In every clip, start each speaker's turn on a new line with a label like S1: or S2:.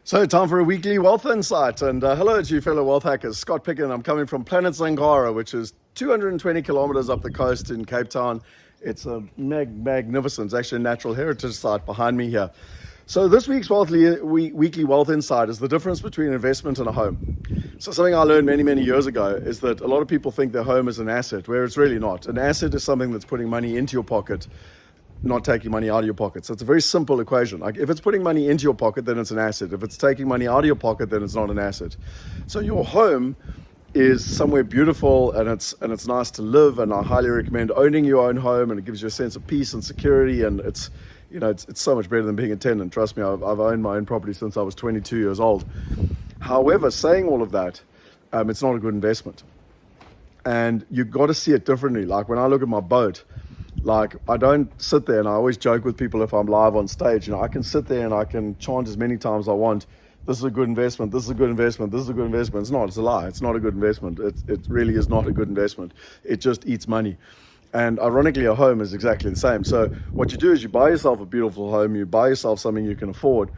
S1: So, time for a weekly wealth insight. And hello to you, fellow wealth hackers. Scott Picken. I'm coming from Planet Zangara, which is 220 kilometers up the coast in Cape Town. It's a magnificent, it's actually a natural heritage site behind me here. So, this week's weekly wealth insight is the difference between investment and a home. So, something I learned many years ago is that a lot of people think their home is an asset, where it's really not. An asset is something that's putting money into your pocket, not taking money out of your pocket. So it's a very simple equation. Like if it's putting money into your pocket, then it's an asset. If it's taking money out of your pocket, then it's not an asset. So your home is somewhere beautiful and it's nice to live, and I highly recommend owning your own home, and it gives you a sense of peace and security, and it's so much better than being a tenant. Trust me, I've owned my own property since I was 22 years old. However, saying all of that, it's not a good investment. And you've got to see it differently. Like when I look at my boat, like I don't sit there, and I always joke with people if I'm live on stage, I can sit there and I can chant as many times as I want, this is a good investment, this is a good investment, this is a good investment. It's not, it's a lie. It's not a good investment. It really is not a good investment. It just eats money. And ironically, a home is exactly the same. So what you do is you buy yourself a beautiful home, you buy yourself something you can afford,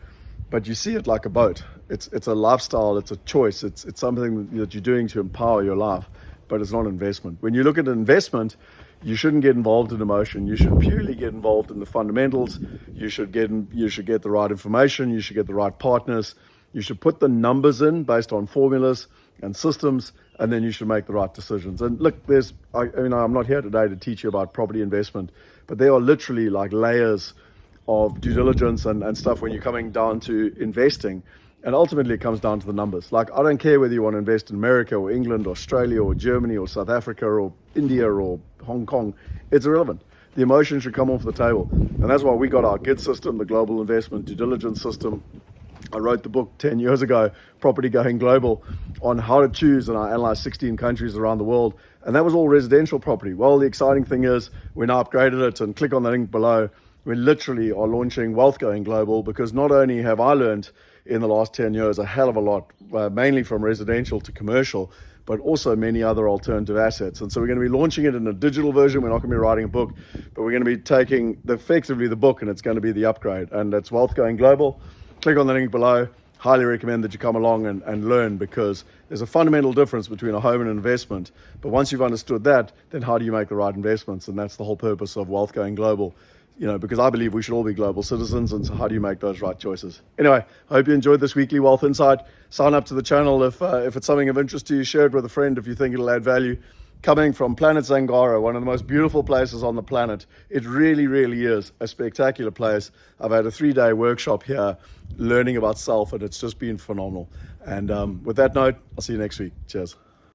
S1: but you see it like a boat. It's a lifestyle, it's a choice, it's something that you're doing to empower your life, but it's not an investment. When you look at an investment, you shouldn't get involved in emotion. You should purely get involved in the fundamentals. You should get the right information. You should get the right partners. You should put the numbers in based on formulas and systems, and then you should make the right decisions. And look, I'm not here today to teach you about property investment, but there are literally like layers of due diligence and stuff when you're coming down to investing. And ultimately, it comes down to the numbers. Like, I don't care whether you want to invest in America or England, or Australia or Germany or South Africa or India or Hong Kong. It's irrelevant. The emotion should come off the table. And that's why we got our GID system, the Global Investment Due Diligence System. I wrote the book 10 years ago, Property Going Global, on how to choose, and I analyzed 16 countries around the world. And that was all residential property. Well, the exciting thing is we now upgraded it, and click on the link below. We literally are launching Wealth Going Global, because not only have I learned in the last 10 years a hell of a lot, mainly from residential to commercial, but also many other alternative assets. And so we're going to be launching it in a digital version. We're not going to be writing a book, but we're going to be taking effectively the book, and it's going to be the upgrade. And it's Wealth Going Global. Click on the link below. Highly recommend that you come along and learn, because there's a fundamental difference between a home and an investment. But once you've understood that, then how do you make the right investments? And that's the whole purpose of Wealth Going Global. Because I believe we should all be global citizens, and so how do you make those right choices? Anyway, I hope you enjoyed this weekly Wealth Insight. Sign up to the channel if it's something of interest to you. Share it with a friend if you think it'll add value. Coming from Planet Zangara, one of the most beautiful places on the planet. It really is a spectacular place. I've had a 3-day workshop here learning about self, and it's just been phenomenal. And with that note, I'll see you next week. Cheers.